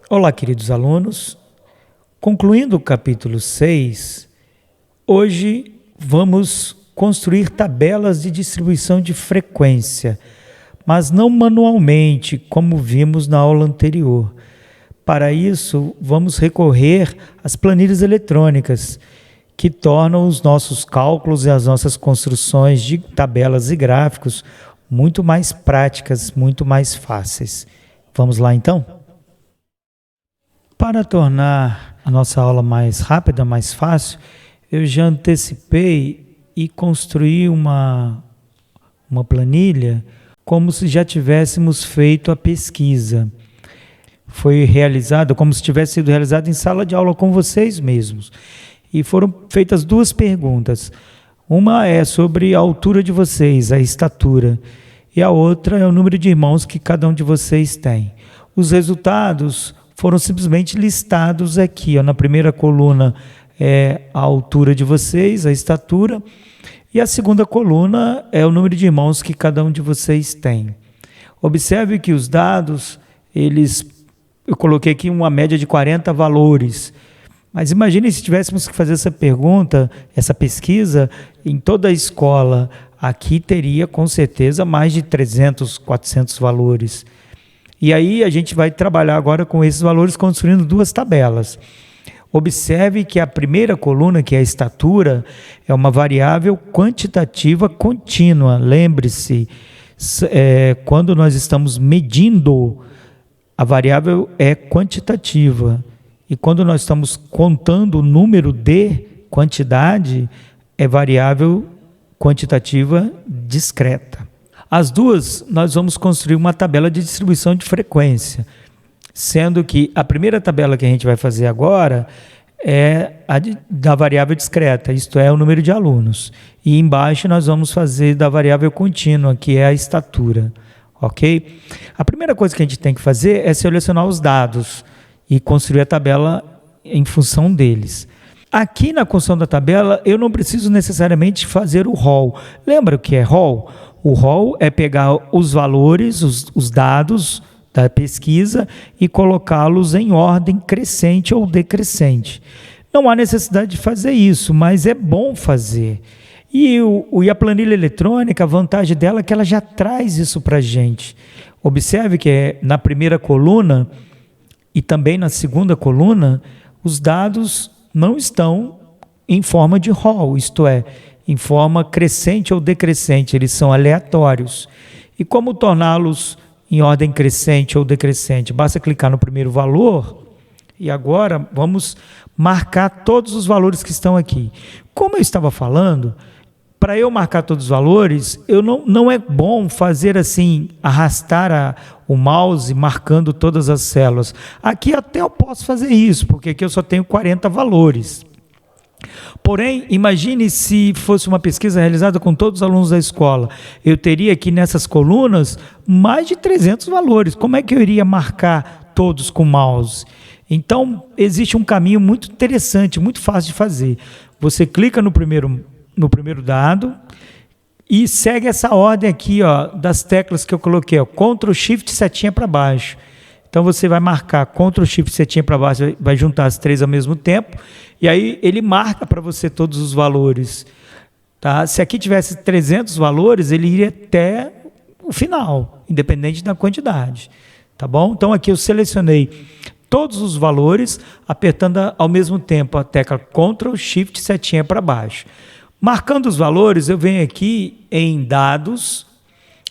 Olá, queridos alunos. Concluindo o capítulo 6, hoje vamos construir tabelas de distribuição de frequência, mas não manualmente, como vimos na aula anterior. Para isso, vamos recorrer às planilhas eletrônicas, que tornam os nossos cálculos e as nossas construções de tabelas e gráficos muito mais práticas, muito mais fáceis. Vamos lá, então? Para tornar a nossa aula mais rápida, mais fácil, eu já antecipei e construí uma planilha como se já tivéssemos feito a pesquisa. Foi realizada como se tivesse sido realizada em sala de aula com vocês mesmos. E foram feitas duas perguntas. Uma é sobre a altura de vocês, a estatura. E a outra é o número de irmãos que cada um de vocês tem. Os resultados foram simplesmente listados aqui. Na primeira coluna é a altura de vocês, a estatura. E a segunda coluna é o número de irmãos que cada um de vocês tem. Observe que os dados, eu coloquei aqui uma média de 40 valores. Mas imagine se tivéssemos que fazer essa pergunta, essa pesquisa, em toda a escola. Aqui teria, com certeza, mais de 300, 400 valores. E aí a gente vai trabalhar agora com esses valores construindo duas tabelas. Observe que a primeira coluna, que é a estatura, é uma variável quantitativa contínua. Lembre-se, quando nós estamos medindo, a variável é quantitativa. E quando nós estamos contando o número de quantidade, é variável quantitativa discreta. As duas, nós vamos construir uma tabela de distribuição de frequência, sendo que a primeira tabela que a gente vai fazer agora é a da variável discreta, isto é, o número de alunos. E embaixo nós vamos fazer da variável contínua, que é a estatura. Ok? A primeira coisa que a gente tem que fazer é selecionar os dados e construir a tabela em função deles. Aqui na construção da tabela, eu não preciso necessariamente fazer o rol. Lembra o que é rol? O rol é pegar os valores, os dados da pesquisa e colocá-los em ordem crescente ou decrescente. Não há necessidade de fazer isso, mas é bom fazer. E a planilha eletrônica, a vantagem dela é que ela já traz isso para a gente. Observe que na primeira coluna e também na segunda coluna, os dados não estão em forma de rol, isto é, em forma crescente ou decrescente, eles são aleatórios. E como torná-los em ordem crescente ou decrescente? Basta clicar no primeiro valor e agora vamos marcar todos os valores que estão aqui. Como eu estava falando, para eu marcar todos os valores, não é bom fazer assim, arrastar o mouse marcando todas as células. Aqui até eu posso fazer isso, porque aqui eu só tenho 40 valores. Porém, imagine se fosse uma pesquisa realizada com todos os alunos da escola. Eu teria aqui nessas colunas mais de 300 valores. Como é que eu iria marcar todos com o mouse? Então, existe um caminho muito interessante, muito fácil de fazer. Você clica no primeiro dado e segue essa ordem aqui, das teclas que eu coloquei, Ctrl, Shift, setinha para baixo. Então você vai marcar Ctrl, Shift, setinha para baixo, vai juntar as três ao mesmo tempo, e aí ele marca para você todos os valores. Tá? Se aqui tivesse 300 valores, ele iria até o final, independente da quantidade. Tá bom? Então aqui eu selecionei todos os valores, apertando ao mesmo tempo a tecla Ctrl, Shift, setinha para baixo. Marcando os valores, eu venho aqui em dados,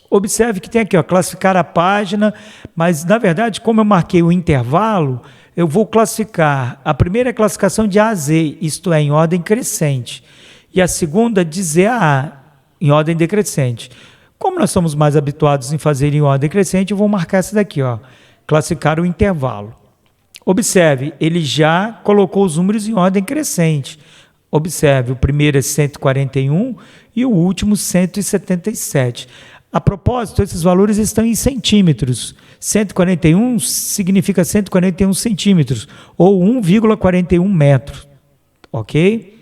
observe que tem aqui, classificar a página, mas na verdade, como eu marquei o intervalo, eu vou classificar, a primeira é a classificação de A a Z, isto é, em ordem crescente, e a segunda de Z a A, em ordem decrescente. Como nós somos mais habituados em fazer em ordem crescente, eu vou marcar essa daqui, classificar o intervalo. Observe, ele já colocou os números em ordem crescente. Observe, o primeiro é 141 e o último 177. A propósito, esses valores estão em centímetros. 141 significa 141 centímetros, ou 1,41 metros. Ok?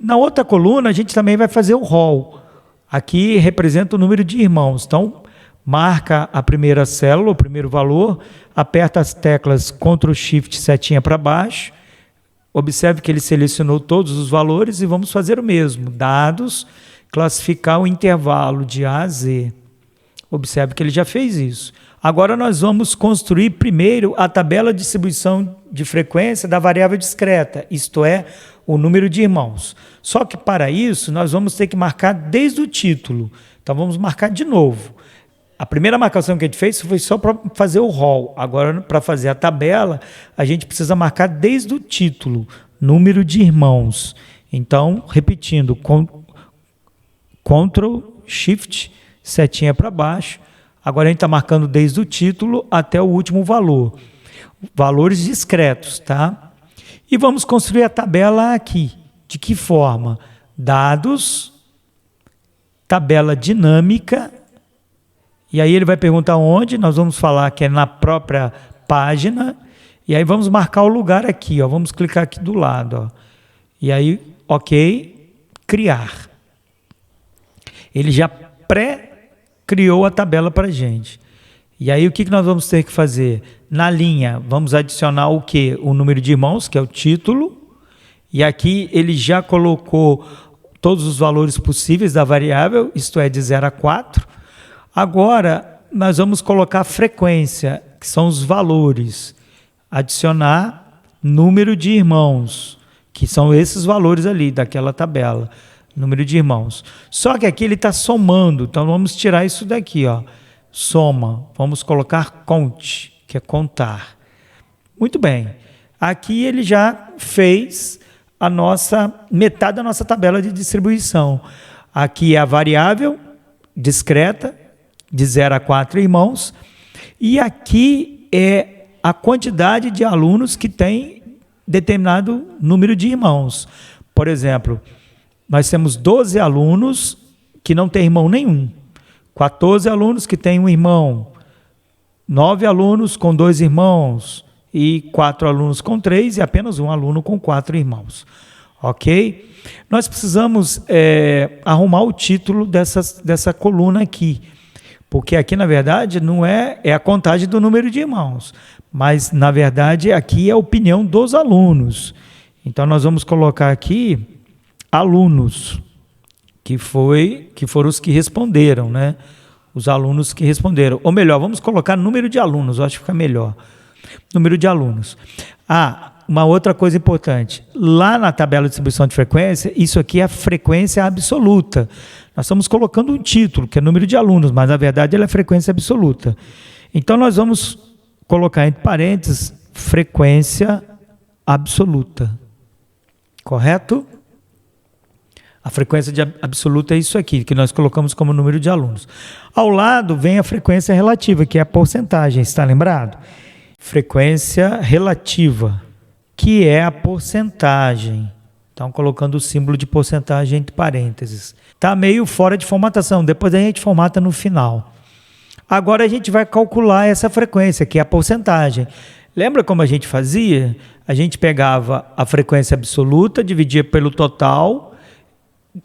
Na outra coluna, a gente também vai fazer o rol. Aqui representa o número de irmãos. Então, marca a primeira célula, o primeiro valor, aperta as teclas Ctrl Shift setinha para baixo, observe que ele selecionou todos os valores e vamos fazer o mesmo, dados, classificar o intervalo de A a Z. Observe que ele já fez isso. Agora nós vamos construir primeiro a tabela de distribuição de frequência da variável discreta, isto é, o número de irmãos. Só que para isso nós vamos ter que marcar desde o título. Então vamos marcar de novo. A primeira marcação que a gente fez foi só para fazer o rol. Agora, para fazer a tabela, a gente precisa marcar desde o título, número de irmãos. Então, repetindo, Ctrl, Shift, setinha para baixo. Agora a gente está marcando desde o título até o último valor. Valores discretos, tá? E vamos construir a tabela aqui. De que forma? Dados, tabela dinâmica. E aí ele vai perguntar onde, nós vamos falar que é na própria página, e aí vamos marcar o lugar aqui, ó, vamos clicar aqui do lado. Ó. E aí, ok, criar. Ele já pré-criou a tabela para a gente. E aí o que nós vamos ter que fazer? Na linha, vamos adicionar o quê? O número de irmãos, que é o título, e aqui ele já colocou todos os valores possíveis da variável, isto é, de 0 a 4. Agora, nós vamos colocar a frequência, que são os valores. Adicionar número de irmãos, que são esses valores ali, daquela tabela. Número de irmãos. Só que aqui ele está somando, então vamos tirar isso daqui, ó. Soma. Vamos colocar count, que é contar. Muito bem. Aqui ele já fez a metade da nossa tabela de distribuição. Aqui é a variável discreta, de 0 a 4 irmãos, e aqui é a quantidade de alunos que tem determinado número de irmãos. Por exemplo, nós temos 12 alunos que não têm irmão nenhum, 14 alunos que têm um irmão, 9 alunos com 2 irmãos, e 4 alunos com 3, e apenas um aluno com 4 irmãos. Ok? Nós precisamos arrumar o título dessa coluna aqui, porque aqui, na verdade, não é a contagem do número de irmãos, mas, na verdade, aqui é a opinião dos alunos. Então, nós vamos colocar aqui alunos, que foram os que responderam, né? Os alunos que responderam. Ou melhor, vamos colocar número de alunos, eu acho que fica melhor. Número de alunos. Uma outra coisa importante. Lá na tabela de distribuição de frequência, isso aqui é a frequência absoluta. Nós estamos colocando um título, que é número de alunos, mas na verdade ela é frequência absoluta. Então nós vamos colocar entre parênteses frequência absoluta. Correto? A frequência absoluta é isso aqui, que nós colocamos como número de alunos. Ao lado vem a frequência relativa, que é a porcentagem, está lembrado? Frequência relativa, que é a porcentagem. Então, colocando o símbolo de porcentagem entre parênteses. Está meio fora de formatação, depois a gente formata no final. Agora a gente vai calcular essa frequência, que é a porcentagem. Lembra como a gente fazia? A gente pegava a frequência absoluta, dividia pelo total,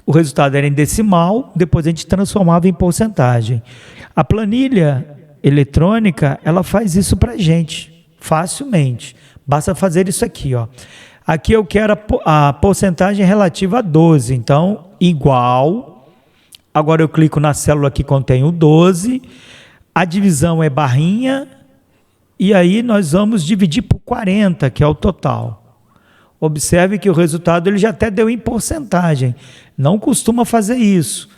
o resultado era em decimal, depois a gente transformava em porcentagem. A planilha eletrônica, ela faz isso para a gente, facilmente. Basta fazer isso aqui, ó. Aqui eu quero a porcentagem relativa a 12, então, igual. Agora eu clico na célula que contém o 12, a divisão é barrinha, e aí nós vamos dividir por 40, que é o total. Observe que o resultado ele já até deu em porcentagem. Não costuma fazer isso,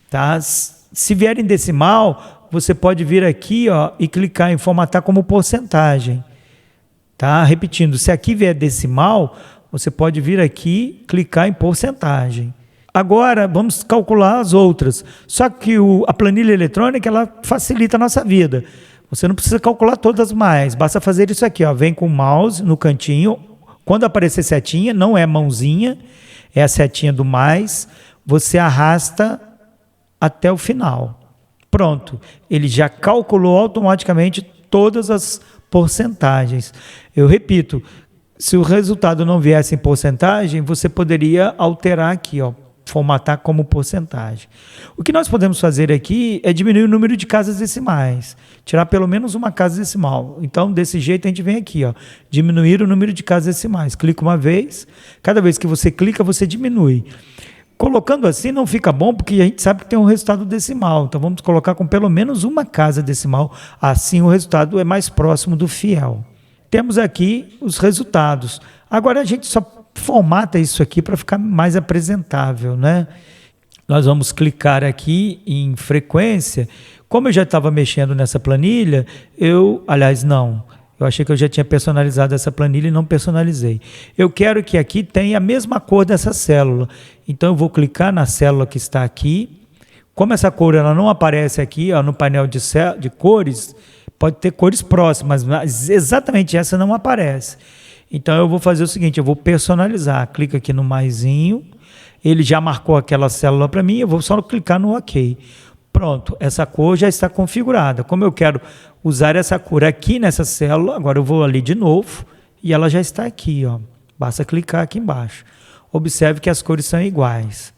tá? Se vier em decimal, você pode vir aqui, ó, e clicar em formatar como porcentagem. Tá? Repetindo, se aqui vier decimal, você pode vir aqui, clicar em porcentagem. Agora, vamos calcular as outras. Só que a planilha eletrônica, ela facilita a nossa vida. Você não precisa calcular todas mais, basta fazer isso aqui, ó. Vem com o mouse no cantinho. Quando aparecer setinha, não é mãozinha, é a setinha do mais, você arrasta até o final. Pronto, ele já calculou automaticamente todas as porcentagens. Eu repito, se o resultado não viesse em porcentagem, você poderia alterar aqui, ó, formatar como porcentagem. O que nós podemos fazer aqui é diminuir o número de casas decimais, tirar pelo menos uma casa decimal. Então, desse jeito, a gente vem aqui, ó, diminuir o número de casas decimais. Clica uma vez, cada vez que você clica, você diminui. Colocando assim não fica bom, porque a gente sabe que tem um resultado decimal. Então, vamos colocar com pelo menos uma casa decimal. Assim, o resultado é mais próximo do fiel. Temos aqui os resultados. Agora, a gente só formata isso aqui para ficar mais apresentável, né? Nós vamos clicar aqui em frequência. Como eu já estava mexendo nessa planilha, eu achei que eu já tinha personalizado essa planilha e não personalizei. Eu quero que aqui tenha a mesma cor dessa célula. Então eu vou clicar na célula que está aqui. Como essa cor ela não aparece aqui, ó, no painel de cores, pode ter cores próximas, mas exatamente essa não aparece. Então eu vou fazer o seguinte, eu vou personalizar. Clica aqui no maisinho, ele já marcou aquela célula para mim, eu vou só clicar no OK. Pronto, essa cor já está configurada. Como eu quero usar essa cor aqui nessa célula, agora eu vou ali de novo e ela já está aqui, ó. Basta clicar aqui embaixo. Observe que as cores são iguais.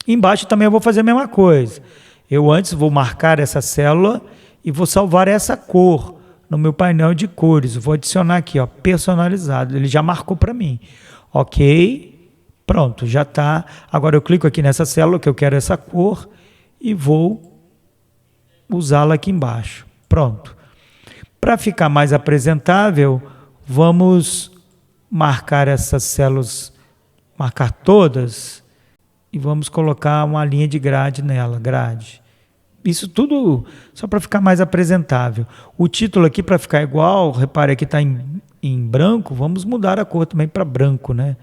Embaixo também eu vou fazer a mesma coisa. Eu antes vou marcar essa célula e vou salvar essa cor no meu painel de cores. Vou adicionar aqui, ó, personalizado. Ele já marcou para mim. OK. Pronto, já está. Agora eu clico aqui nessa célula que eu quero essa cor e vou usá-la aqui embaixo. Pronto. Para ficar mais apresentável, vamos marcar essas células, marcar todas e vamos colocar uma linha de grade nela, grade. Isso tudo só para ficar mais apresentável. O título aqui, para ficar igual, repare aqui está em branco, vamos mudar a cor também para branco, né?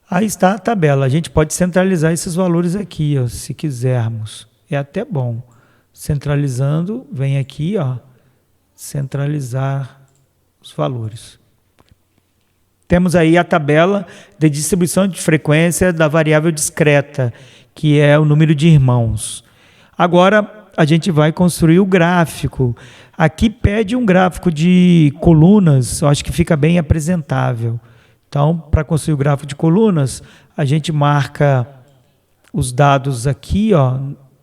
Aí está a tabela. A gente pode centralizar esses valores aqui, ó, se quisermos. É até bom. Centralizando, vem aqui, ó, centralizar os valores. Temos aí a tabela de distribuição de frequência da variável discreta, que é o número de irmãos. Agora, a gente vai construir o gráfico. Aqui pede um gráfico de colunas, eu acho que fica bem apresentável. Então, para construir o gráfico de colunas, a gente marca os dados aqui, ó,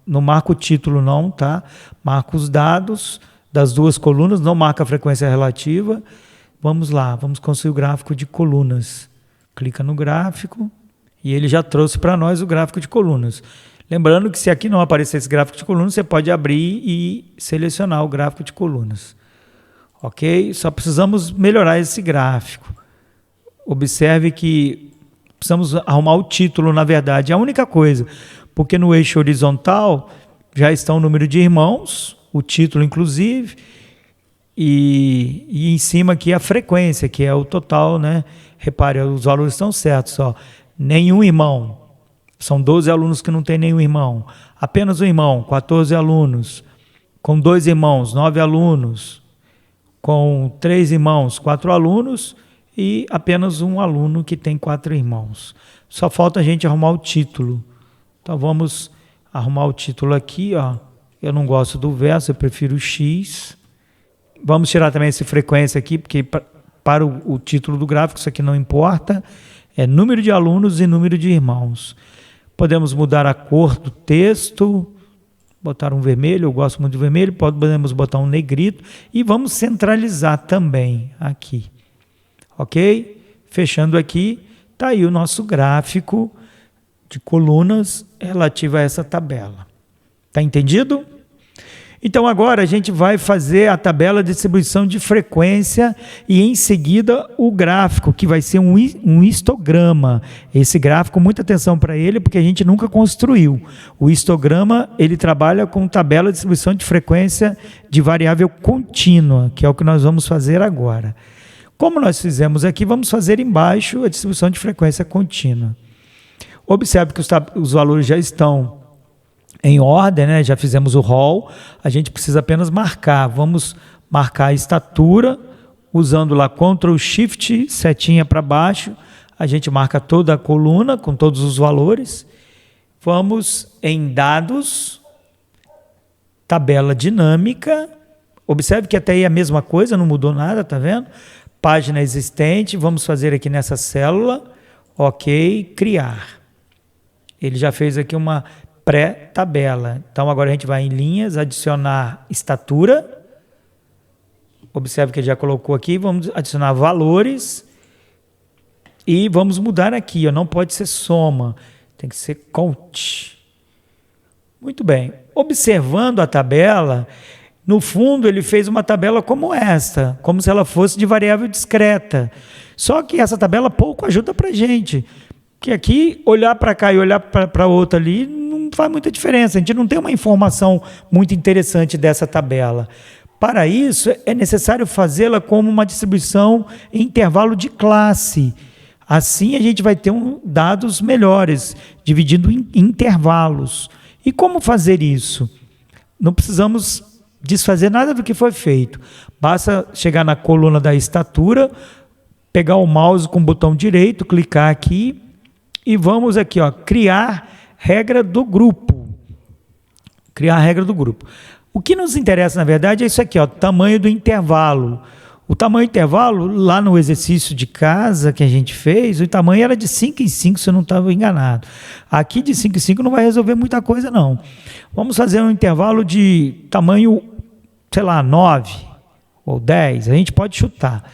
não marca o título não, tá? Marca os dados das duas colunas, não marca a frequência relativa. Vamos lá, vamos construir o gráfico de colunas. Clica no gráfico e ele já trouxe para nós o gráfico de colunas. Lembrando que se aqui não aparecer esse gráfico de colunas, você pode abrir e selecionar o gráfico de colunas. Ok? Só precisamos melhorar esse gráfico. Observe que precisamos arrumar o título, na verdade, é a única coisa. Porque no eixo horizontal já está o número de irmãos, o título inclusive, e em cima aqui a frequência, que é o total, né? Repare, os valores estão certos, ó. Nenhum irmão. São 12 alunos que não tem nenhum irmão. Apenas um irmão, 14 alunos. Com 2 irmãos, 9 alunos. Com 3 irmãos, 4 alunos. E apenas um aluno que tem 4 irmãos. Só falta a gente arrumar o título. Então vamos arrumar o título aqui, ó. Eu não gosto do verso, eu prefiro o X. Vamos tirar também essa frequência aqui, porque para o título do gráfico isso aqui não importa. É número de alunos e número de irmãos. Podemos mudar a cor do texto, botar um vermelho, eu gosto muito do vermelho, podemos botar um negrito e vamos centralizar também aqui. Ok? Fechando aqui, está aí o nosso gráfico de colunas relativo a essa tabela. Está entendido? Então agora a gente vai fazer a tabela de distribuição de frequência e em seguida o gráfico, que vai ser um histograma. Esse gráfico, muita atenção para ele, porque a gente nunca construiu. O histograma, ele trabalha com tabela de distribuição de frequência de variável contínua, que é o que nós vamos fazer agora. Como nós fizemos aqui, vamos fazer embaixo a distribuição de frequência contínua. Observe que os valores já estão em ordem, né? Já fizemos o rol, a gente precisa apenas marcar. Vamos marcar a estatura, usando lá Ctrl Shift, setinha para baixo, a gente marca toda a coluna com todos os valores. Vamos em dados, tabela dinâmica, observe que até aí é a mesma coisa, não mudou nada, tá vendo? Página existente, vamos fazer aqui nessa célula, ok, criar. Ele já fez aqui uma pré-tabela. Então agora a gente vai em linhas, adicionar estatura. Observe que ele já colocou aqui, vamos adicionar valores e vamos mudar aqui, ó, não pode ser soma, tem que ser count. Muito bem, observando a tabela, no fundo ele fez uma tabela como esta, como se ela fosse de variável discreta, só que essa tabela pouco ajuda para a gente, porque aqui olhar para cá e olhar para outra ali não faz muita diferença, a gente não tem uma informação muito interessante dessa tabela. Para isso, é necessário fazê-la como uma distribuição em intervalo de classe. Assim, a gente vai ter dados melhores, dividindo em intervalos. E como fazer isso? Não precisamos desfazer nada do que foi feito. Basta chegar na coluna da estatura, pegar o mouse com o botão direito, clicar aqui e vamos aqui, ó, criar regra do grupo. Criar a regra do grupo. O que nos interessa, na verdade, é isso aqui, ó, tamanho do intervalo. O tamanho do intervalo, lá no exercício de casa que a gente fez, o tamanho era de 5 em 5, se eu não estava enganado. Aqui de 5 em 5 não vai resolver muita coisa, não. Vamos fazer um intervalo de tamanho, sei lá, 9 ou 10, a gente pode chutar.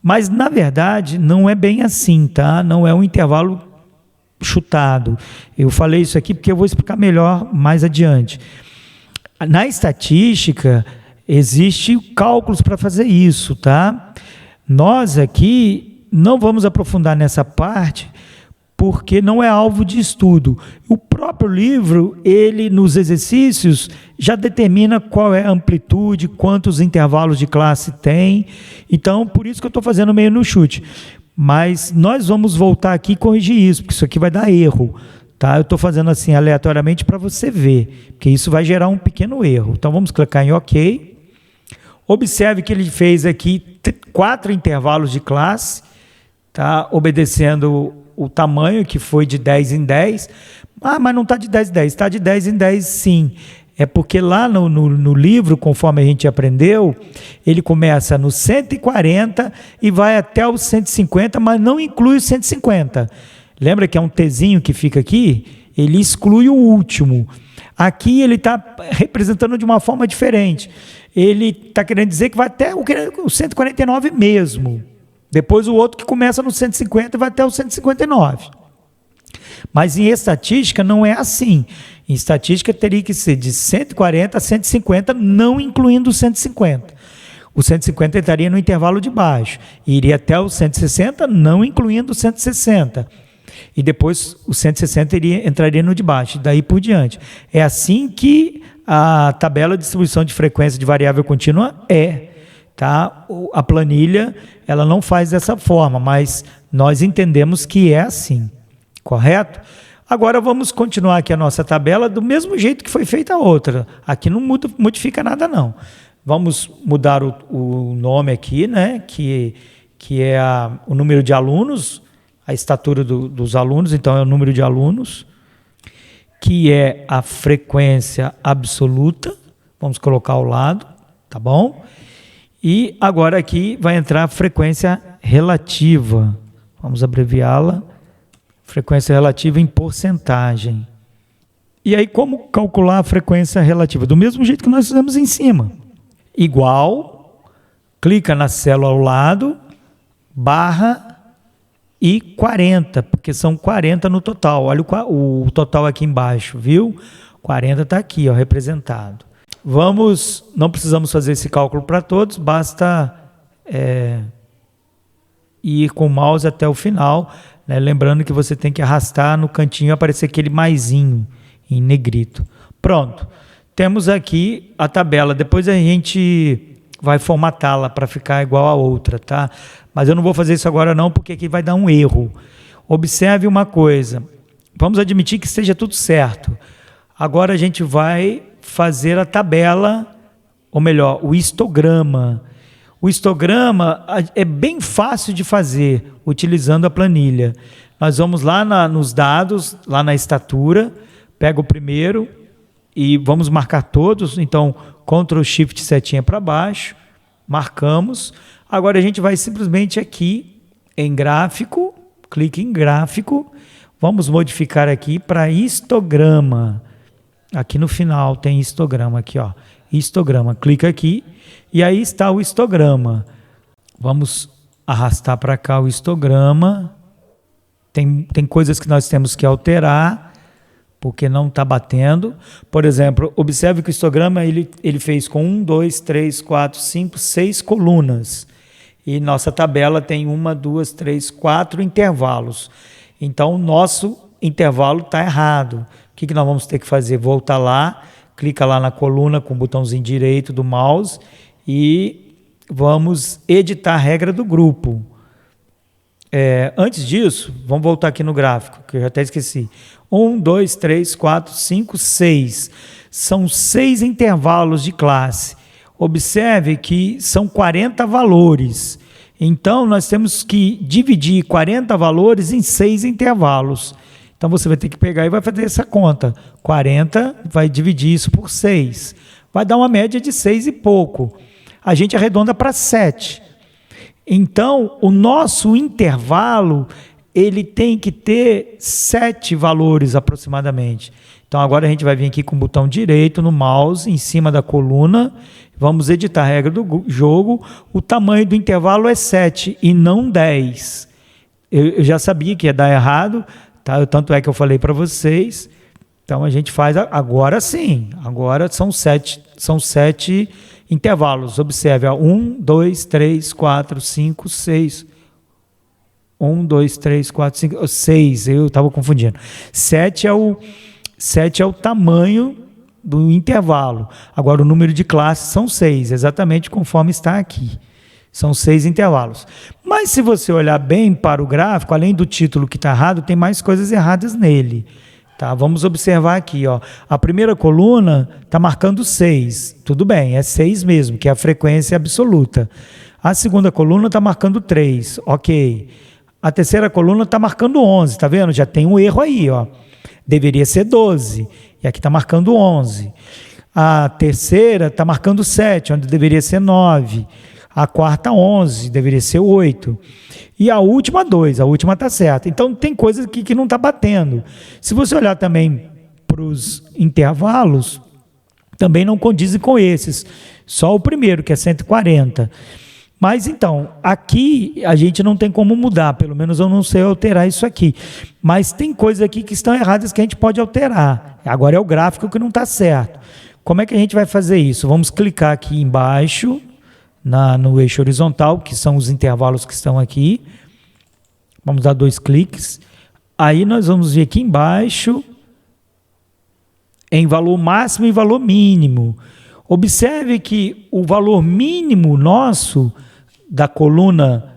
Mas, na verdade, não é bem assim, tá? Não é um intervalo chutado. Eu falei isso aqui porque eu vou explicar melhor mais adiante. Na estatística, existem cálculos para fazer isso, tá? Nós aqui não vamos aprofundar nessa parte, porque não é alvo de estudo. O próprio livro, ele nos exercícios, já determina qual é a amplitude, quantos intervalos de classe tem. Então, por isso que eu estou fazendo meio no chute. Mas nós vamos voltar aqui e corrigir isso, porque isso aqui vai dar erro. Tá? Eu estou fazendo assim aleatoriamente para você ver, porque isso vai gerar um pequeno erro. Então vamos clicar em OK. Observe que ele fez aqui 4 intervalos de classe, tá? Obedecendo o tamanho que foi de 10 em 10. Ah, mas não está de 10 em 10, está de 10 em 10 sim. É porque lá no livro, conforme a gente aprendeu, ele começa no 140 e vai até o 150, mas não inclui o 150. Lembra que é um Tzinho que fica aqui? Ele exclui o último. Aqui ele está representando de uma forma diferente. Ele está querendo dizer que vai até o 149 mesmo. Depois o outro que começa no 150 vai até o 159. Mas em estatística não é assim. Em estatística teria que ser de 140 a 150, não incluindo o 150. O 150 estaria no intervalo de baixo. E iria até o 160, não incluindo o 160. E depois o 160 entraria no de baixo, daí por diante. É assim que a tabela de distribuição de frequência de variável contínua é. Tá? A planilha ela não faz dessa forma, mas nós entendemos que é assim, correto? Agora vamos continuar aqui a nossa tabela do mesmo jeito que foi feita a outra. Aqui não modifica nada não. Vamos mudar o nome aqui, né? que é o número de alunos, a estatura dos alunos, então é o número de alunos, que é a frequência absoluta, vamos colocar ao lado, tá bom? E agora aqui vai entrar a frequência relativa, vamos abreviá-la, frequência relativa em porcentagem. E aí como calcular a frequência relativa? Do mesmo jeito que nós fizemos em cima. Igual, clica na célula ao lado, barra e 40, porque são 40 no total. Olha o total aqui embaixo, viu? 40 está aqui, ó, representado. Não precisamos fazer esse cálculo para todos, basta ir com o mouse até o final, né? Lembrando que você tem que arrastar no cantinho e aparecer aquele maisinho em negrito. Pronto, temos aqui a tabela, depois a gente vai formatá-la para ficar igual a outra, tá? Mas eu não vou fazer isso agora não, porque aqui vai dar um erro. Observe uma coisa, vamos admitir que esteja tudo certo. Agora a gente vai fazer a tabela, ou melhor, o histograma. O histograma é bem fácil de fazer, utilizando a planilha. Nós vamos lá nos dados, lá na estatura, pega o primeiro e vamos marcar todos, então Ctrl Shift setinha para baixo, marcamos. Agora a gente vai simplesmente aqui em gráfico, clique em gráfico, Vamos modificar aqui para histograma. Aqui no final tem histograma, aqui, ó. Histograma, clica aqui e aí está o histograma. Vamos arrastar para cá o histograma. Tem coisas que nós temos que alterar, porque não está batendo. Por exemplo, observe que o histograma ele fez com 1, 2, 3, 4, 5, 6 colunas. E nossa tabela tem 1, 2, 3, 4 intervalos. Então, o nosso intervalo está errado. O que nós vamos ter que fazer? Voltar lá, clica lá na coluna com o botãozinho direito do mouse e vamos editar a regra do grupo. Antes disso, vamos voltar aqui no gráfico, que eu já até esqueci. 1, 2, 3, 4, 5, 6. São 6 intervalos de classe. Observe que são 40 valores. Então, nós temos que dividir 40 valores em 6 intervalos. Então, você vai ter que pegar e vai fazer essa conta. 40, vai dividir isso por 6. Vai dar uma média de 6 e pouco. A gente arredonda para 7. Então, o nosso intervalo, ele tem que ter 7 valores aproximadamente. Então, agora a gente vai vir aqui com o botão direito no mouse, em cima da coluna. Vamos editar a regra do jogo. O tamanho do intervalo é 7 e não 10. Eu já sabia que ia dar errado, tá? Tanto é que eu falei para vocês. Então, a gente faz agora sim. Agora são 7 intervalos. Observe, 1, 2, 3, 4, 5, 6. 1, 2, 3, 4, 5, 6. Eu estava confundindo. 7 é o tamanho do intervalo. Agora, o número de classes são 6, exatamente conforme está aqui. São 6 intervalos. Mas se você olhar bem para o gráfico, além do título que está errado, tem mais coisas erradas nele. Tá? Vamos observar aqui. Ó. A primeira coluna está marcando 6. Tudo bem, é 6 mesmo, que é a frequência absoluta. A segunda coluna está marcando 3. Ok. A terceira coluna está marcando 11. Está vendo? Já tem um erro aí. Ó. Deveria ser 12. E aqui está marcando 11. A terceira está marcando 7, onde deveria ser 9. A quarta, 11, deveria ser 8. E a última, 2. A última está certa. Então, tem coisas aqui que não está batendo. Se você olhar também para os intervalos, também não condizem com esses. Só o primeiro, que é 140. Mas, então, aqui a gente não tem como mudar. Pelo menos eu não sei alterar isso aqui. Mas tem coisas aqui que estão erradas que a gente pode alterar. Agora é o gráfico que não está certo. Como é que a gente vai fazer isso? Vamos clicar aqui embaixo, no eixo horizontal, que são os intervalos que estão aqui. Vamos dar 2 cliques. Aí nós vamos vir aqui embaixo, em valor máximo e valor mínimo. Observe que o valor mínimo nosso da coluna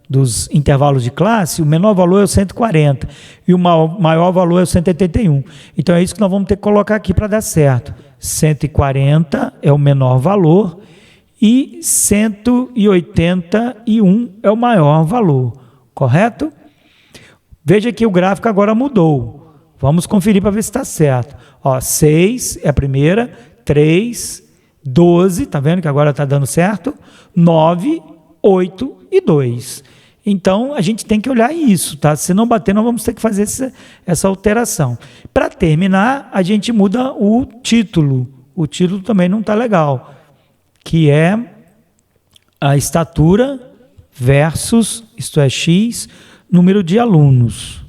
dos intervalos de classe, o menor valor é o 140 e o maior valor é o 181. Então é isso que nós vamos ter que colocar aqui para dar certo. 140 é o menor valor e 181 é o maior valor, correto? Veja que o gráfico agora mudou. Vamos conferir para ver se está certo. Ó, 6 é a primeira, 3, 12, está vendo que agora está dando certo? 9, 8 e 2. Então, a gente tem que olhar isso, tá? Se não bater, nós vamos ter que fazer essa alteração. Para terminar, a gente muda o título. O título também não está legal, que é a estatura versus, isto é, X, número de alunos.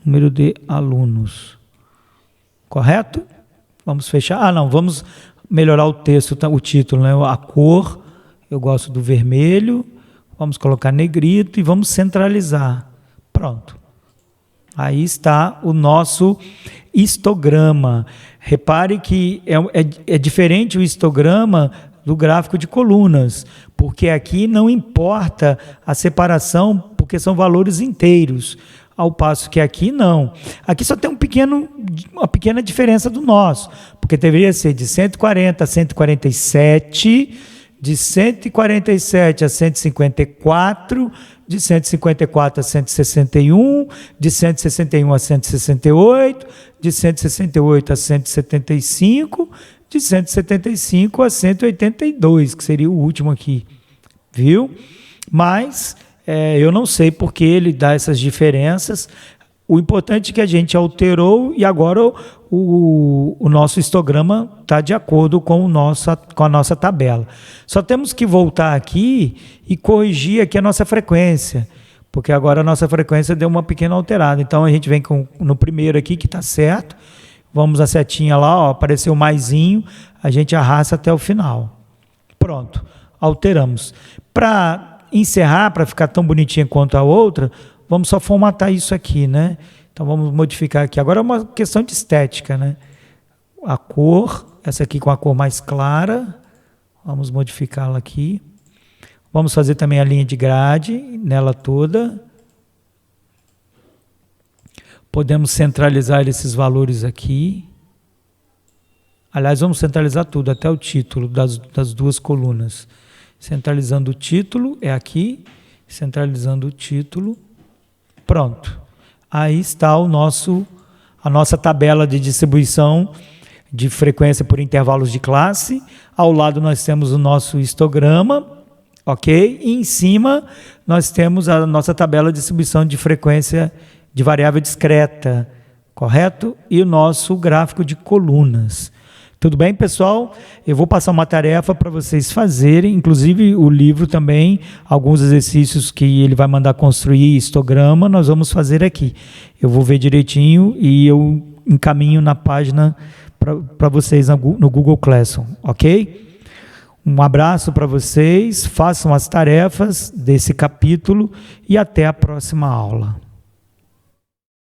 Número de alunos. Correto? Vamos fechar. Não, vamos melhorar o texto, o título, né? A cor, eu gosto do vermelho. Vamos colocar negrito e vamos centralizar. Pronto. Aí está o nosso histograma. Repare que é diferente o histograma do gráfico de colunas, porque aqui não importa a separação, porque são valores inteiros, ao passo que aqui não. Aqui só tem uma pequena diferença do nosso, porque deveria ser de 140 a 147, de 147 a 154, de 154 a 161, de 161 a 168, de 168 a 175, de 175 a 182, que seria o último aqui, viu? Mas Eu não sei porque ele dá essas diferenças. O importante é que a gente alterou e agora o nosso histograma está de acordo com a nossa tabela. Só temos que voltar aqui e corrigir aqui a nossa frequência, porque agora a nossa frequência deu uma pequena alterada. Então a gente vem no primeiro aqui que está certo, vamos a setinha lá, ó, apareceu maisinho, a gente arrasta até o final. Pronto, alteramos. Para encerrar, para ficar tão bonitinha quanto a outra, vamos só formatar isso aqui, né? Então vamos modificar aqui. Agora é uma questão de estética, né? A cor, essa aqui com a cor mais clara, vamos modificá-la aqui. Vamos fazer também a linha de grade nela toda. Podemos centralizar esses valores aqui. Aliás, vamos centralizar tudo, até o título das duas colunas. Centralizando o título, é aqui. Centralizando o título. Pronto. Aí está a nossa tabela de distribuição de frequência por intervalos de classe. Ao lado nós temos o nosso histograma, ok? E em cima nós temos a nossa tabela de distribuição de frequência de variável discreta, correto? E o nosso gráfico de colunas. Tudo bem, pessoal? Eu vou passar uma tarefa para vocês fazerem, inclusive o livro também, alguns exercícios que ele vai mandar construir histograma, nós vamos fazer aqui. Eu vou ver direitinho e eu encaminho na página para vocês no Google Classroom, ok? Um abraço para vocês, façam as tarefas desse capítulo e até a próxima aula.